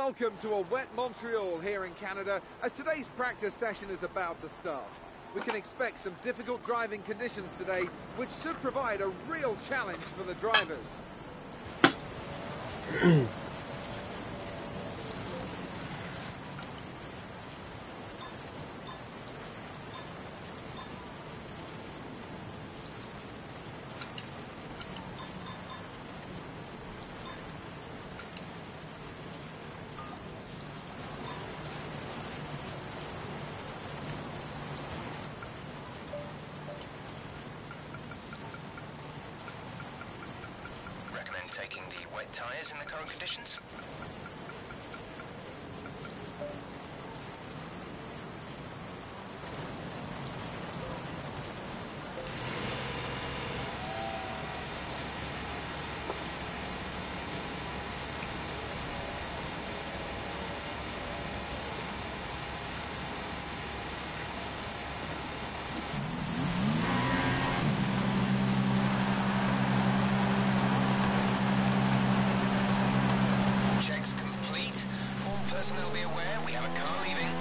welcome to a wet Montreal here in Canada as today's practice session is about to start. We can expect some difficult driving conditions today, which should provide a real challenge for the drivers. Taking the wet tyres in the current conditions. Checks complete. All personnel be aware we have a car leaving.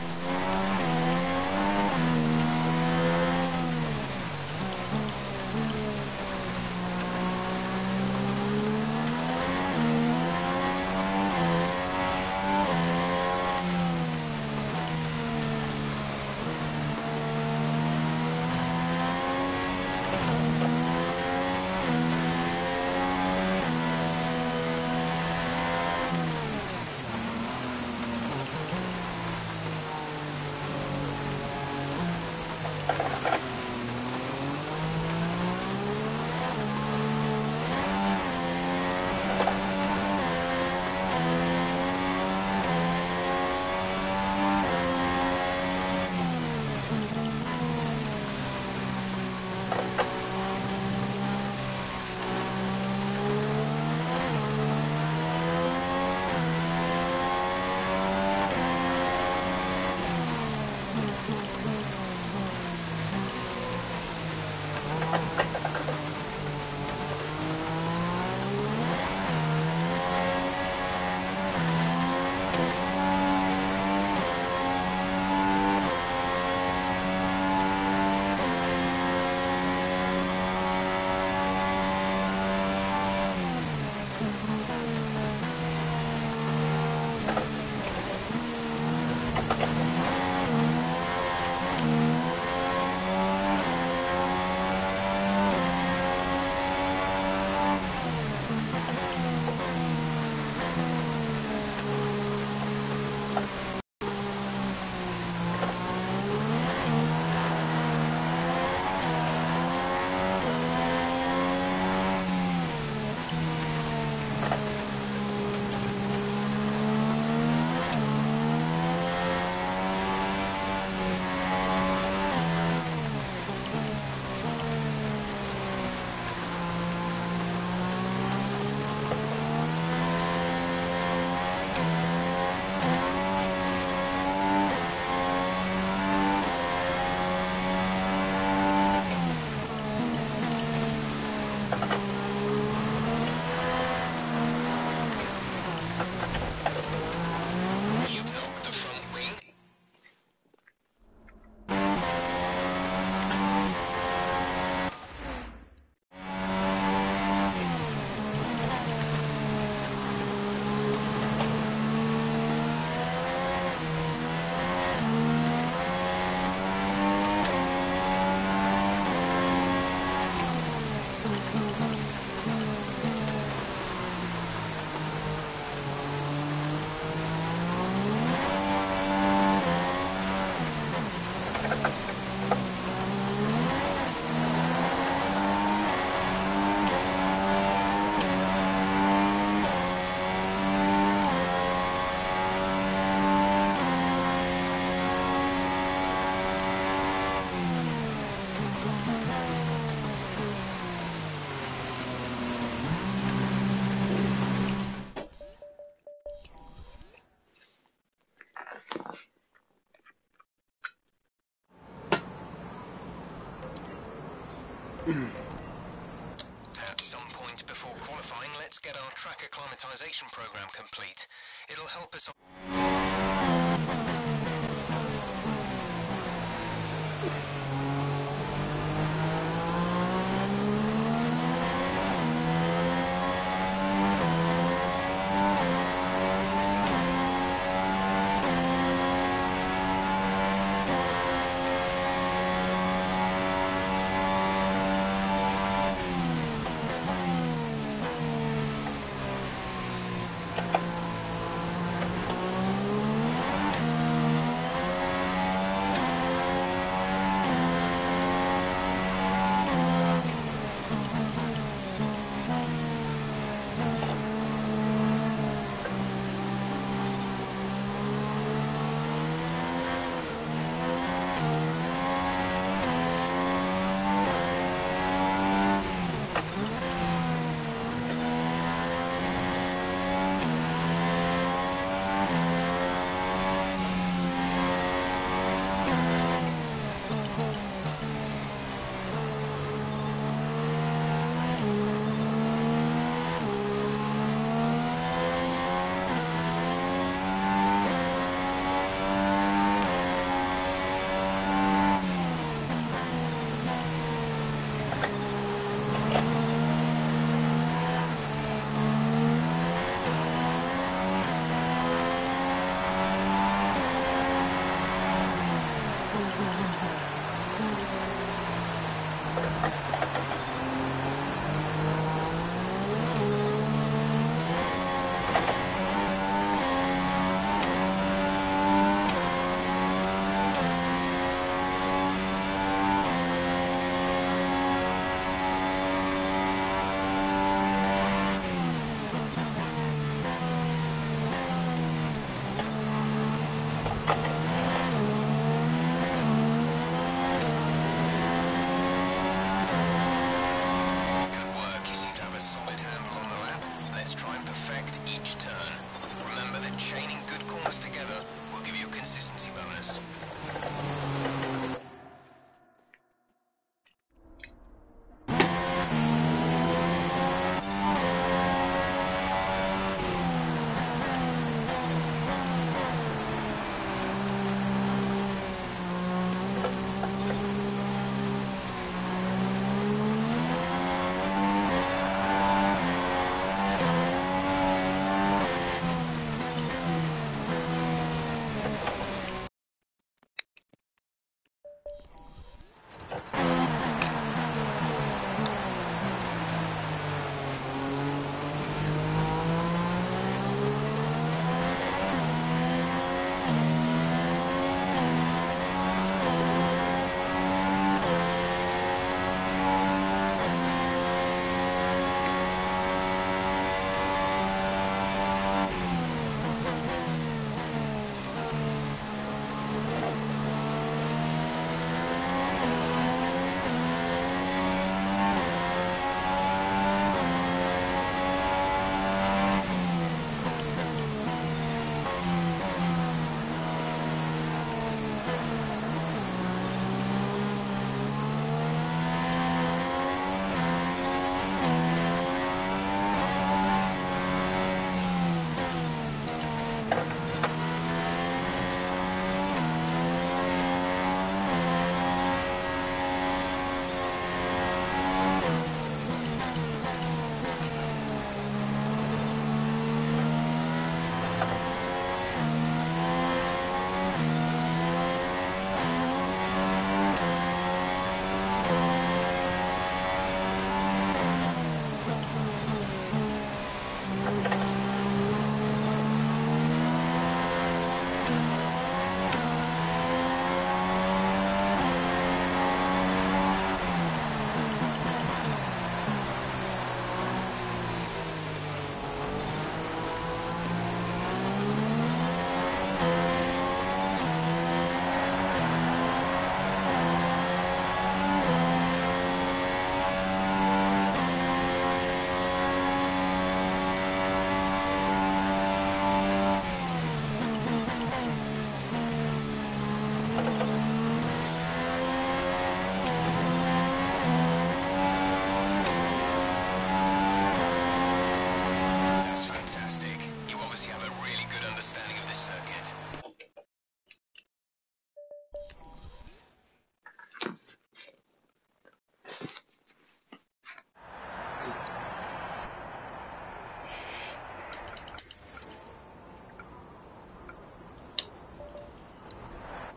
At some point before qualifying, let's get our track acclimatization program complete. It'll help us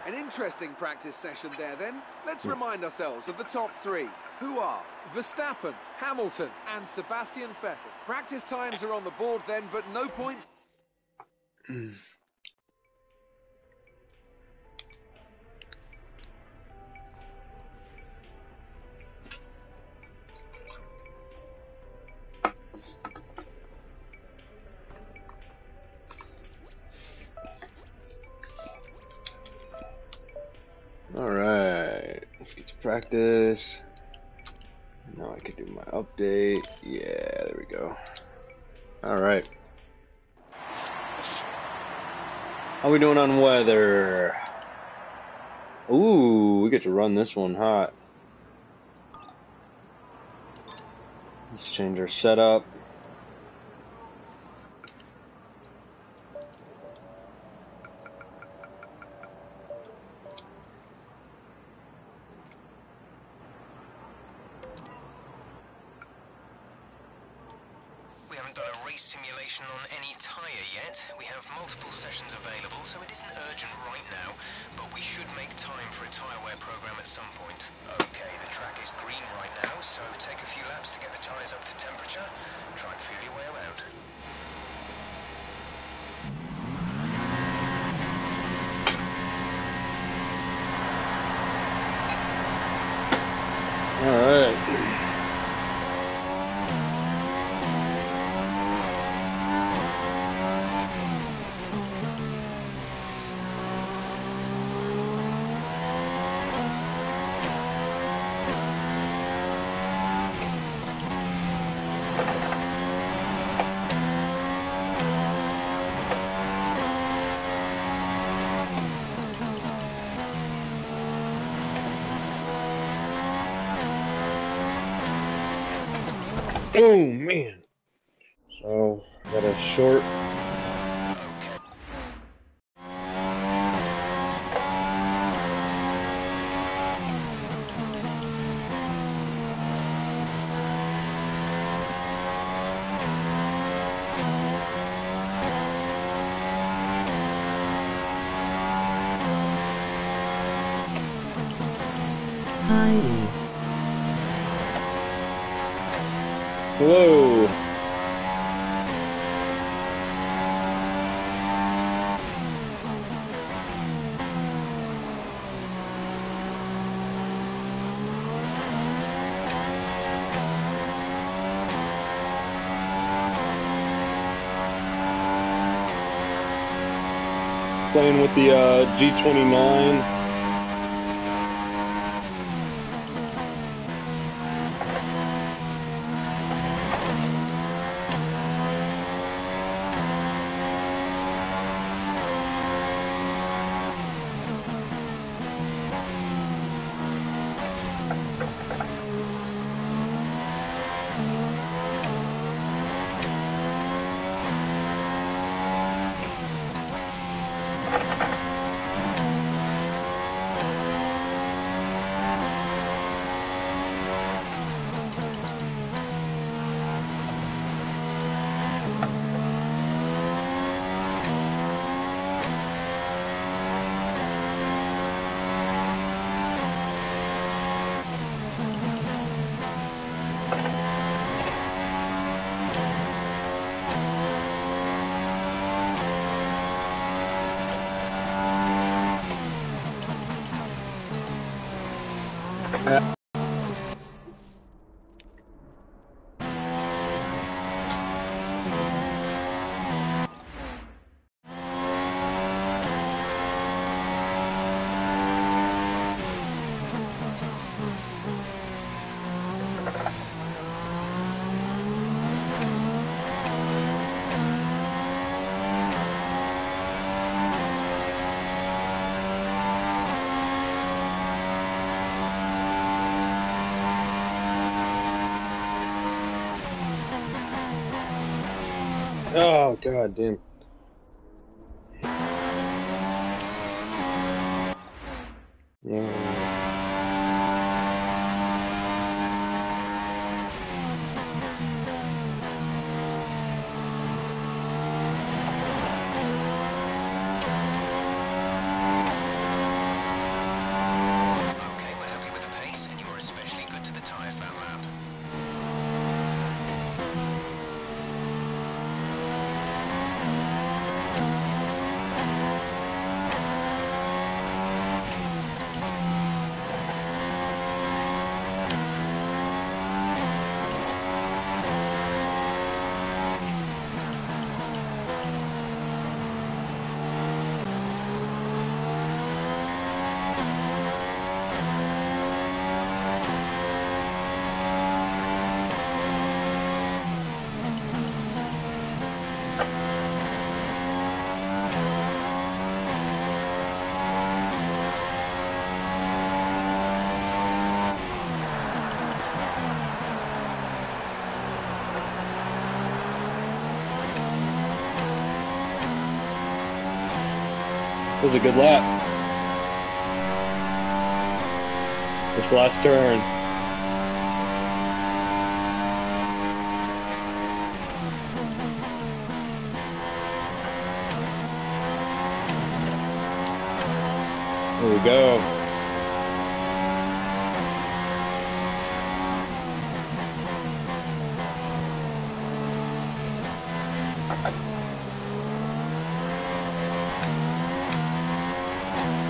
An interesting practice session there then. Let's remind ourselves of the top three, who are Verstappen, Hamilton and Sebastian Vettel. Practice times are on the board then, but no points. Alright, let's get to practice. Now I can do my update. Yeah, there we go. Alright. How we doing on weather? Ooh, we get to run this one hot. Let's change our setup. We haven't done a race simulation on any tyre yet. We have multiple sessions available, so it isn't urgent right now, but we should make time for a tyre wear program at some point. Okay, the track is green right now, so take a few laps to get the tyres up to temperature. Try and feel your way around. Alright. Oh man. So got a short. Whoa. Playing with the G29. Oh god damn. Yeah. was a good lap. This last turn. There we go.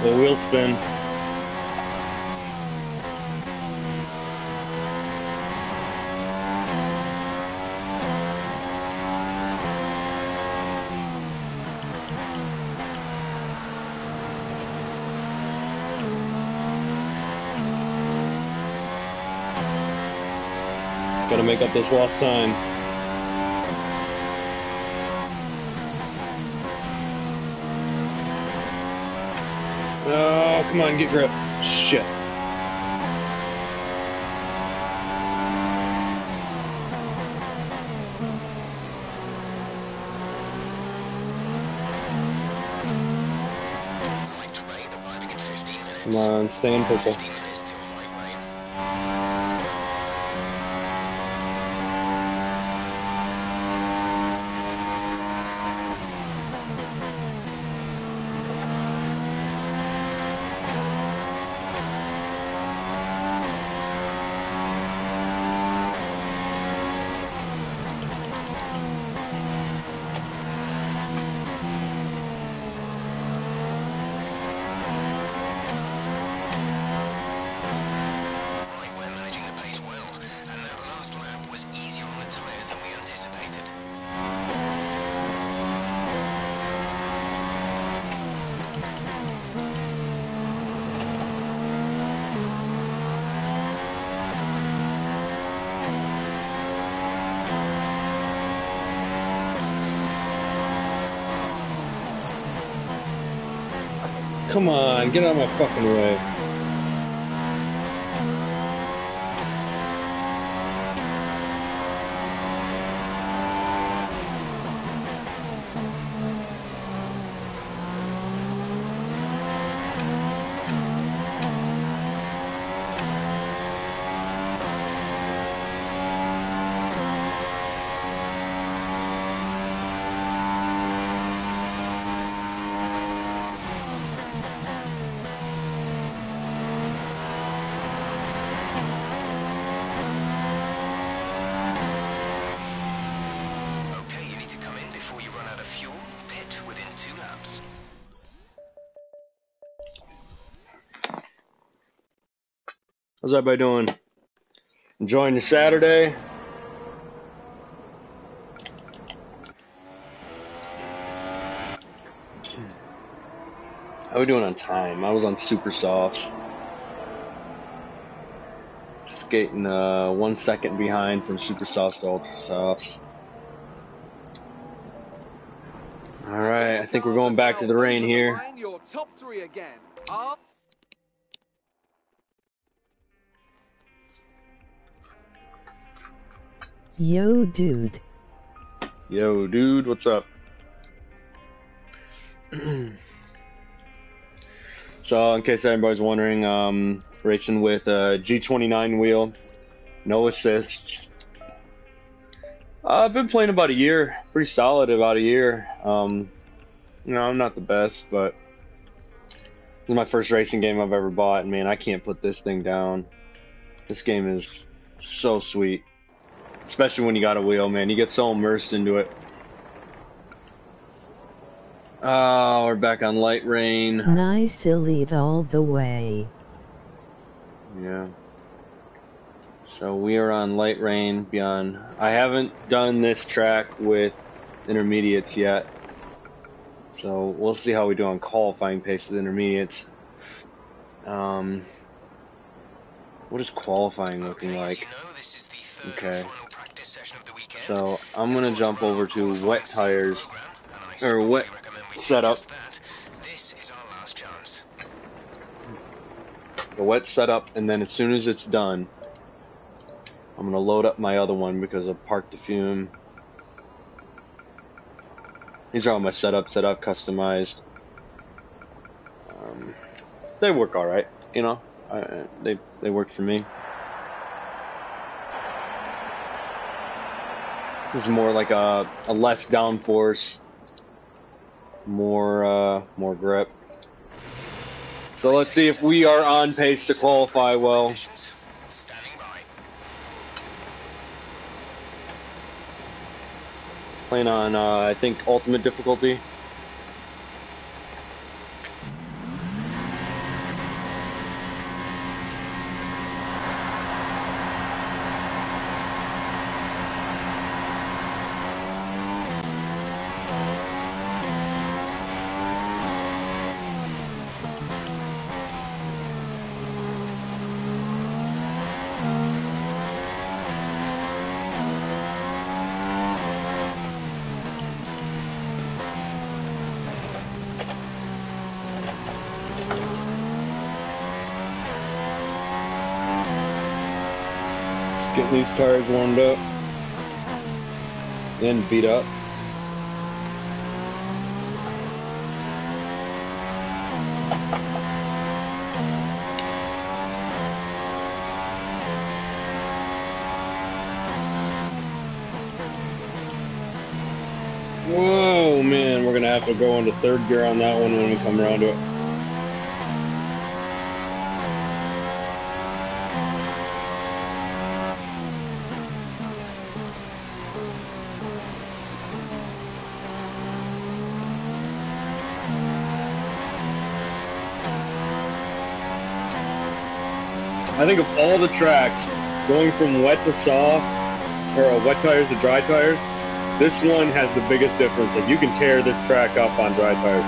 The wheel spin. Gotta make up this lost time. Oh, come on, get grip. Shit. Come on, stay in purple. Come on, get out of my fucking way. How's everybody doing? Enjoying your Saturday? How are we doing on time? I was on super softs. Skating 1 second behind from super softs to ultra softs. Alright, I think we're going back to the rain here. Your top three again. Yo, dude. Yo, dude, what's up? So, in case anybody's wondering, racing with a G29 wheel, no assists. I've been playing about a year, pretty solid about a year. You know, I'm not the best, but this is my first racing game I've ever bought, and man, I can't put this thing down. This game is so sweet. Especially when you got a wheel, man. You get so immersed into it. Oh, we're back on light rain. Nice elite all the way. Yeah. So we are on light rain beyond. I haven't done this track with intermediates yet. So we'll see how we do on qualifying pace with intermediates. What is qualifying looking like? Okay. So I'm gonna jump over to wet tires, or wet setup. The wet setup, and then as soon as it's done, I'm gonna load up my other one because of park to fume. These are all my setups that I've customized. They work all right, you know. They work for me. This is more like a less downforce, more grip. So let's see if we are on pace to qualify well. Standing by. Playing on, I think, ultimate difficulty. Getting these tires warmed up and beat up. Whoa, man, we're gonna have to go into third gear on that one when we come around to it. I think of all the tracks, going from wet to soft, or wet tires to dry tires, this one has the biggest difference. Like, you can tear this track up on dry tires.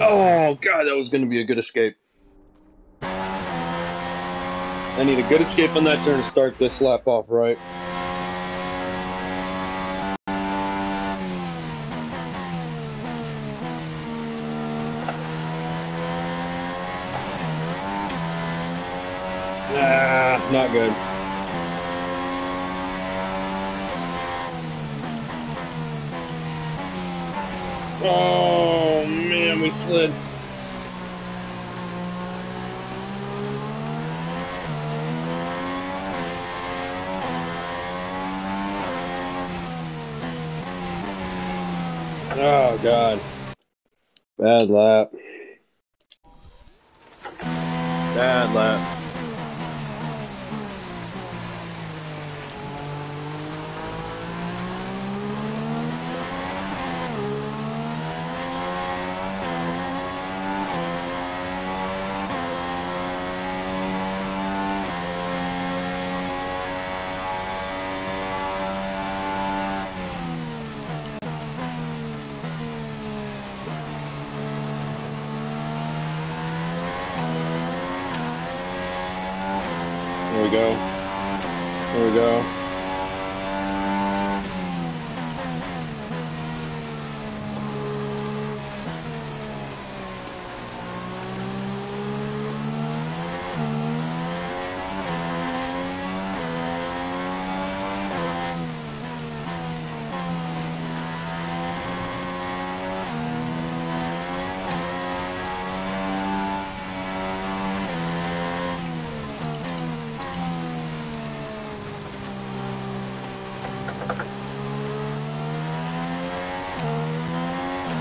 Oh, God, that was going to be a good escape. I need a good escape on that turn to start this lap off right. Not good. Oh, man, we slid. Oh, God. Bad lap. Bad lap. There we go. There we go.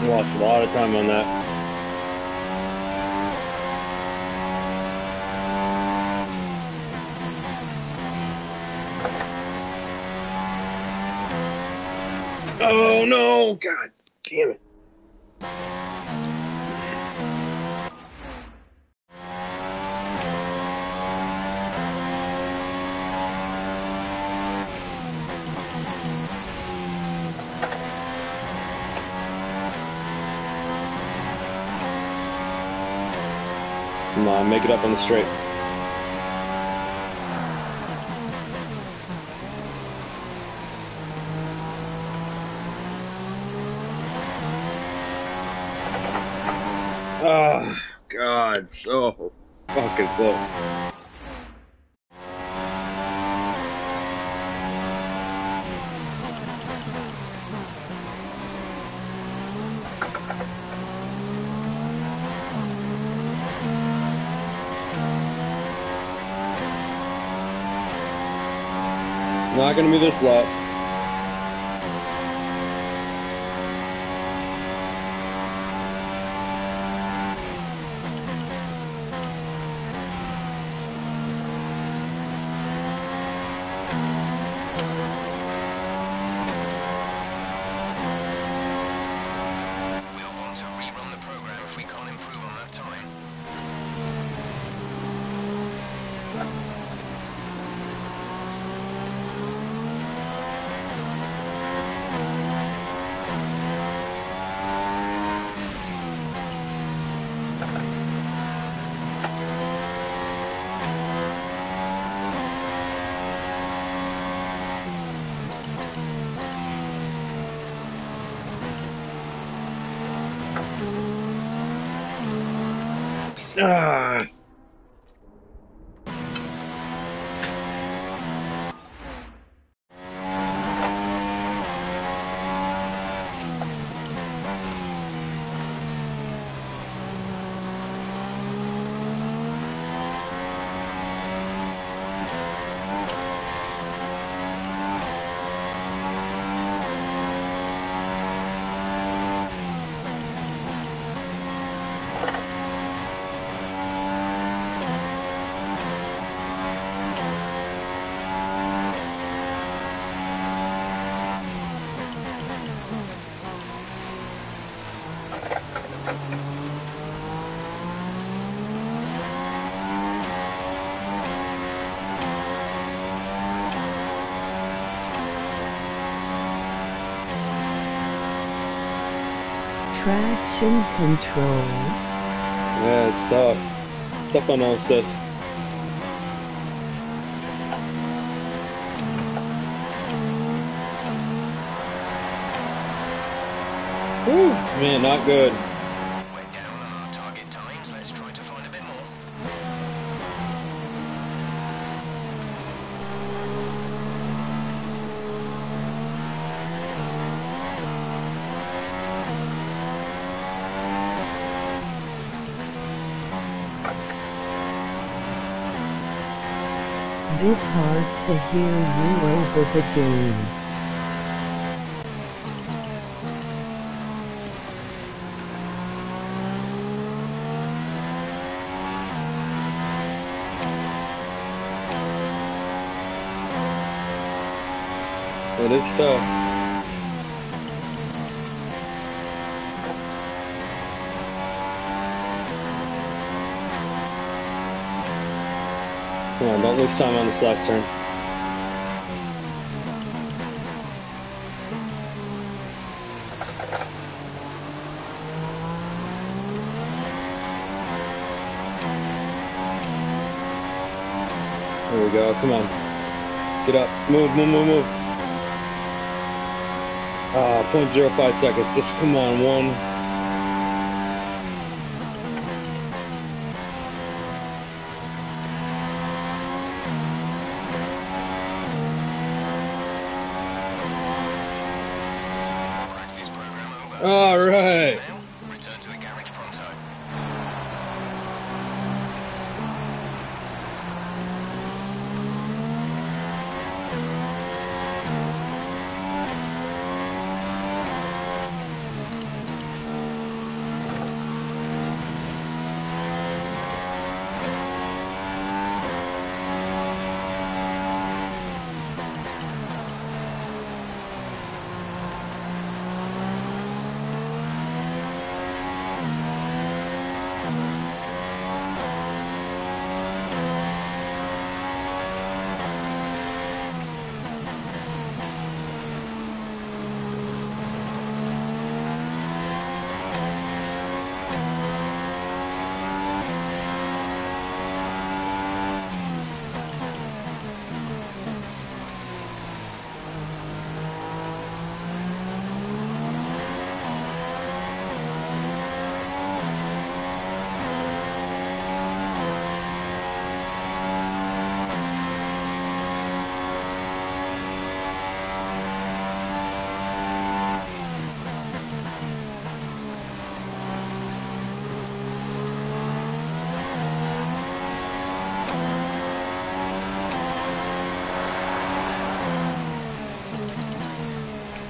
Lost a lot of time on that. Oh no! God damn it. Come on, make it up on the straight. Oh, God, so fucking close. Not gonna be this lap. We'll want to rerun the program if we can't improve on that time. Ah. Traction control. Yeah, it's tough. Tough on this. Whew, man, not good. We're down on our target times. Let's try to find a bit more. Bit hard to hear you over the game. It is tough. Come on, don't lose time on this last turn. There we go, come on. Get up, move, move, move, move. 0.05 seconds, just come on, one. Practice program over. All right. Now, return to the garage pronto.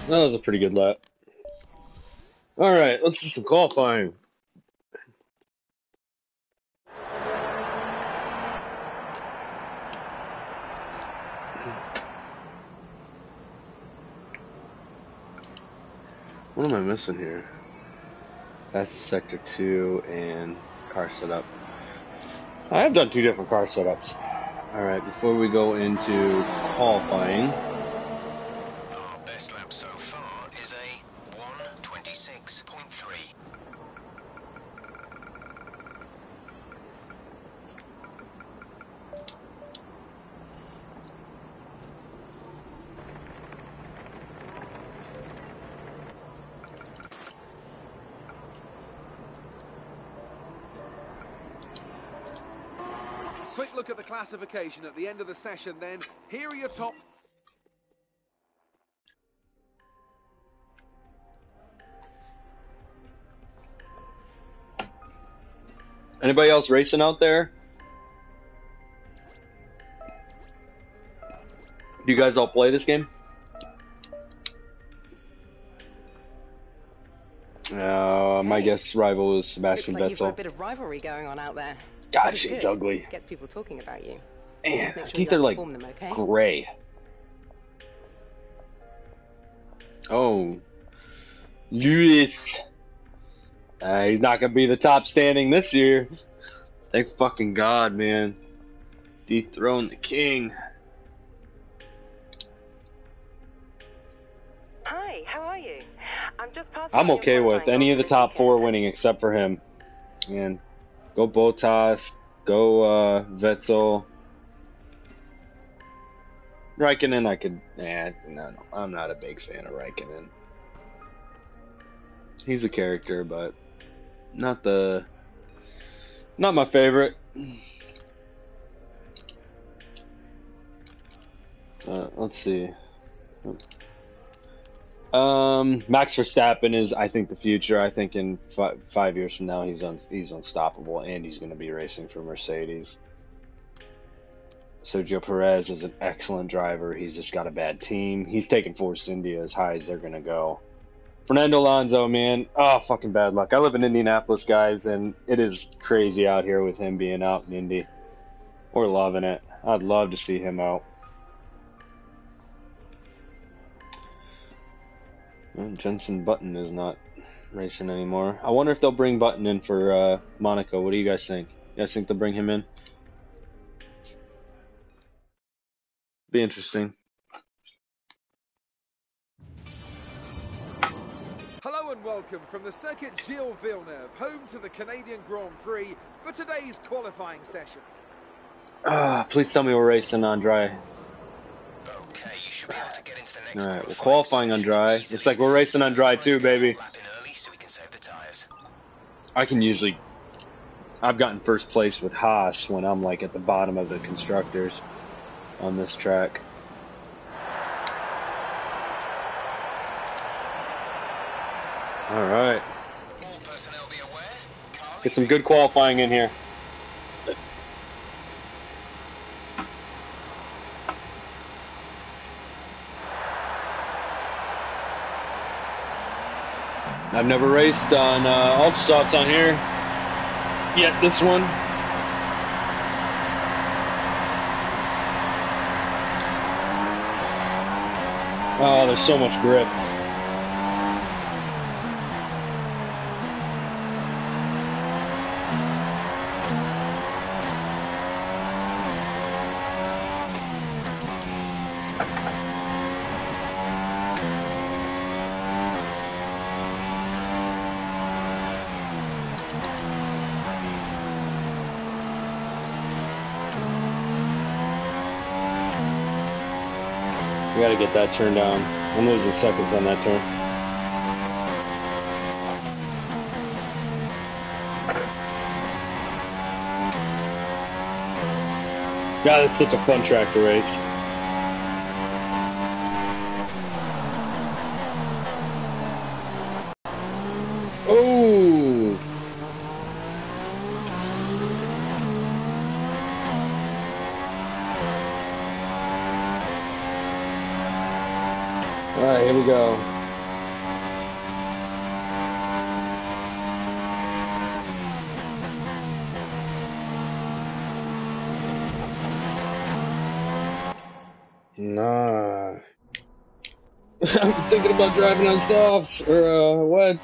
That was a pretty good lap. All right, let's do some qualifying. What am I missing here? That's sector 2 and car setup. I have done 2 different car setups. Alright, before we go into qualifying. Our best lap so far is a 1:26.3. Quick look at the classification at the end of the session then. Here are your top... Anybody else racing out there? Do you guys all play this game? My guess rival is Sebastian Looks like you've got a Vettel. bit of rivalry going on out there. God, This is she's good. ugly. Gets people talking about you. Man, Just I make sure think you they're like outperform them, okay? gray. Oh, Lewis. He's not gonna be the top standing this year. Thank fucking God, man. Dethrone the king. Hi, how are you? I'm just passing. I'm on your okay with qualifying any of goals the for top this 4 weekend. winning except for him. And go Bottas, go Vettel. Raikkonen, I could. No, I'm not a big fan of Raikkonen. He's a character, but not my favorite. Let's see. Max Verstappen is, I think, the future. I think in 5 years from now, he's unstoppable, and he's going to be racing for Mercedes. Sergio Perez is an excellent driver. He's just got a bad team. He's taking Force India as high as they're going to go. Fernando Alonso, man, fucking bad luck. I live in Indianapolis, guys, and it is crazy out here with him being out in Indy. We're loving it. I'd love to see him out. Well, Jensen Button is not racing anymore. I wonder if they'll bring Button in for Monaco. What do you guys think? You guys think they'll bring him in? Be interesting. Hello and welcome from the circuit Gilles Villeneuve, home to the Canadian Grand Prix for today's qualifying session. Please tell me we're racing on dry. Okay, you should be able to get into the next Alright, we're qualifying on dry. Looks like we're racing on dry too, baby. So we can save the tires. I've gotten first place with Haas when I'm like at the bottom of the constructors on this track. Alright. All personnel be aware. Carly, Get some good qualifying in here. I've never raced on Ultra Softs on here yet. This one. Oh, there's so much grip. We gotta get that turn down. I'm losing seconds on that turn. God, it's such a fun track to race. Oh! Alright, here we go. Nah. I'm thinking about driving on softs, or, what?